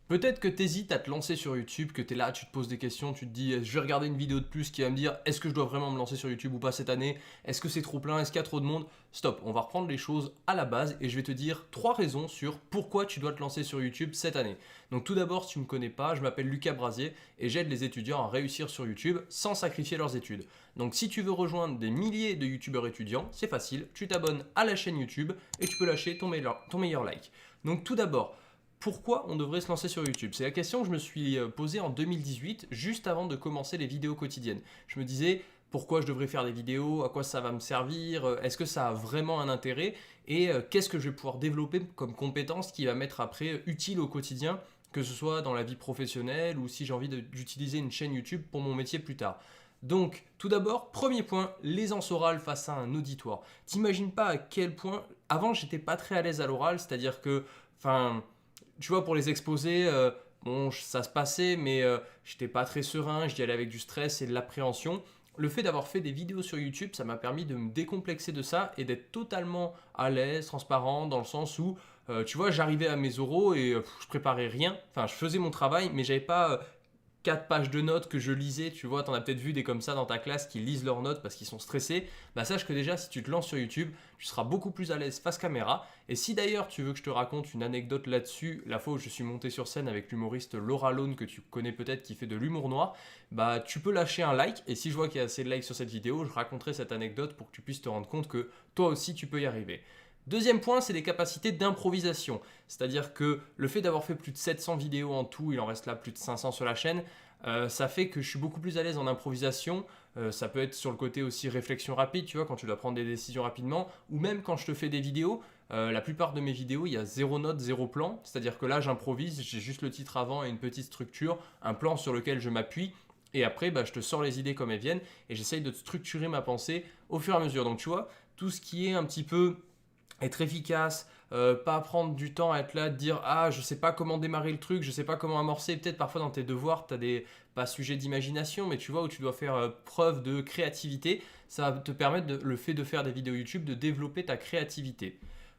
Peut-être que tu hésites à te lancer sur YouTube, que tu es là, tu te poses des questions, tu te dis je vais regarder une vidéo de plus qui va me dire est-ce que je dois vraiment me lancer sur YouTube ou pas cette année? Est-ce que c'est trop plein? Est-ce qu'il y a trop de monde? Stop, on va reprendre les choses à la base et je vais te dire 3 raisons sur pourquoi tu dois te lancer sur YouTube cette année. Donc tout d'abord, si tu ne me connais pas, je m'appelle Lucas Brasier et j'aide les étudiants à réussir sur YouTube sans sacrifier leurs études. Donc si tu veux rejoindre des milliers de YouTubeurs étudiants, c'est facile, tu t'abonnes à la chaîne YouTube et tu peux lâcher ton meilleur like. Donc tout d'abord, pourquoi on devrait se lancer sur YouTube? C'est la question que je me suis posée en 2018, juste avant de commencer les vidéos quotidiennes. Je me disais, pourquoi je devrais faire des vidéos? À quoi ça va me servir? Est-ce que ça a vraiment un intérêt? Et qu'est-ce que je vais pouvoir développer comme compétence qui va m'être après utile au quotidien, que ce soit dans la vie professionnelle ou si j'ai envie d'utiliser une chaîne YouTube pour mon métier plus tard. Donc, tout d'abord, premier point, l'aisance orale face à un auditoire. T'imagines pas à quel point, avant, j'étais pas très à l'aise à l'oral, c'est-à-dire que, enfin, tu vois, pour les exposés, bon, ça se passait, mais j'étais pas très serein, j'y allais avec du stress et de l'appréhension. Le fait d'avoir fait des vidéos sur YouTube, ça m'a permis de me décomplexer de ça et d'être totalement à l'aise, transparent, dans le sens où, tu vois, j'arrivais à mes oraux et je préparais rien. Enfin, je faisais mon travail, mais j'avais pas 4 pages de notes que je lisais, tu vois, t'en as peut-être vu des comme ça dans ta classe qui lisent leurs notes parce qu'ils sont stressés. Bah sache que déjà si tu te lances sur YouTube, tu seras beaucoup plus à l'aise face caméra. Et si d'ailleurs tu veux que je te raconte une anecdote là-dessus, la fois où je suis monté sur scène avec l'humoriste Laura Lone que tu connais peut-être qui fait de l'humour noir, bah tu peux lâcher un like et si je vois qu'il y a assez de likes sur cette vidéo, je raconterai cette anecdote pour que tu puisses te rendre compte que toi aussi tu peux y arriver. Deuxième point, c'est les capacités d'improvisation. C'est-à-dire que le fait d'avoir fait plus de 700 vidéos en tout, il en reste là plus de 500 sur la chaîne, ça fait que je suis beaucoup plus à l'aise en improvisation. Ça peut être sur le côté aussi réflexion rapide, tu vois, quand tu dois prendre des décisions rapidement, ou même quand je te fais des vidéos. La plupart de mes vidéos, il y a zéro note, zéro plan. C'est-à-dire que là, j'improvise, j'ai juste le titre avant et une petite structure, un plan sur lequel je m'appuie. Et après, bah, je te sors les idées comme elles viennent et j'essaye de structurer ma pensée au fur et à mesure. Donc tu vois, tout ce qui est un petit peu être efficace, pas prendre du temps à être là, de dire ah je sais pas comment démarrer le truc, je sais pas comment amorcer, peut-être parfois dans tes devoirs tu as des pas sujets d'imagination mais tu vois où tu dois faire preuve de créativité, ça va te permettre le fait de faire des vidéos YouTube de développer ta créativité.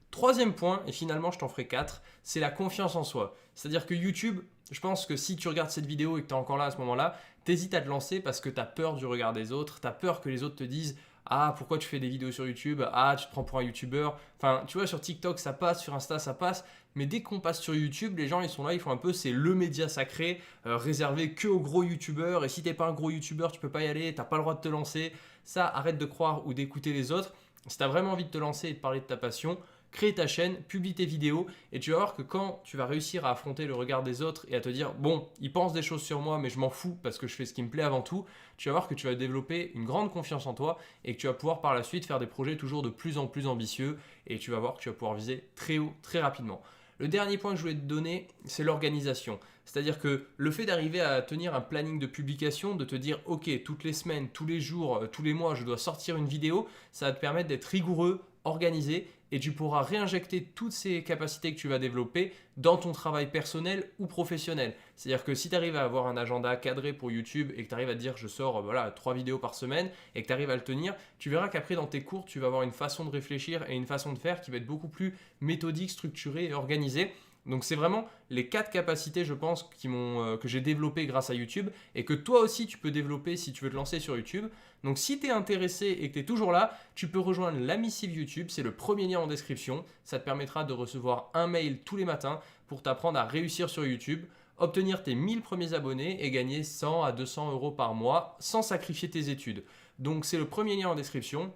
Troisième point, et finalement je t'en ferai 4, c'est la confiance en soi. C'est-à-dire que YouTube, je pense que si tu regardes cette vidéo et que tu es encore là à ce moment-là, t'hésites à te lancer parce que tu as peur du regard des autres, tu as peur que les autres te disent ah, pourquoi tu fais des vidéos sur YouTube? Ah, tu te prends pour un YouTuber. Enfin, tu vois, sur TikTok, ça passe, sur Insta, ça passe. Mais dès qu'on passe sur YouTube, les gens, ils sont là, ils font un peu, c'est le média sacré, réservé que aux gros YouTubeurs. Et si t'es pas un gros YouTuber, tu peux pas y aller, t'as pas le droit de te lancer. Ça, arrête de croire ou d'écouter les autres. Si t'as vraiment envie de te lancer et de parler de ta passion, crée ta chaîne, publie tes vidéos et tu vas voir que quand tu vas réussir à affronter le regard des autres et à te dire bon, ils pensent des choses sur moi mais je m'en fous parce que je fais ce qui me plaît avant tout, tu vas voir que tu vas développer une grande confiance en toi et que tu vas pouvoir par la suite faire des projets toujours de plus en plus ambitieux et tu vas voir que tu vas pouvoir viser très haut très rapidement. Le dernier point que je voulais te donner, c'est l'organisation. C'est-à-dire que le fait d'arriver à tenir un planning de publication, de te dire ok, toutes les semaines, tous les jours, tous les mois, je dois sortir une vidéo, ça va te permettre d'être rigoureux, organisé et tu pourras réinjecter toutes ces capacités que tu vas développer dans ton travail personnel ou professionnel. C'est-à-dire que si tu arrives à avoir un agenda cadré pour YouTube et que tu arrives à te dire je sors voilà, 3 vidéos par semaine et que tu arrives à le tenir, tu verras qu'après dans tes cours, tu vas avoir une façon de réfléchir et une façon de faire qui va être beaucoup plus méthodique, structurée et organisée. Donc c'est vraiment les 4 capacités, je pense, que j'ai développées grâce à YouTube et que toi aussi tu peux développer si tu veux te lancer sur YouTube. Donc si tu es intéressé et que tu es toujours là, tu peux rejoindre la missive YouTube, c'est le premier lien en description. Ça te permettra de recevoir un mail tous les matins pour t'apprendre à réussir sur YouTube, obtenir tes 1000 premiers abonnés et gagner 100 à 200 euros par mois sans sacrifier tes études. Donc c'est le premier lien en description.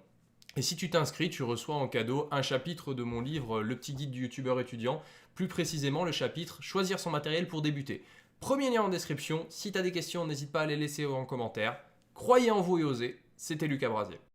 Et si tu t'inscris, tu reçois en cadeau un chapitre de mon livre Le petit guide du youtubeur étudiant, plus précisément le chapitre Choisir son matériel pour débuter. Premier lien en description, si tu as des questions, n'hésite pas à les laisser en commentaire. Croyez en vous et osez, c'était Lucas Brasier.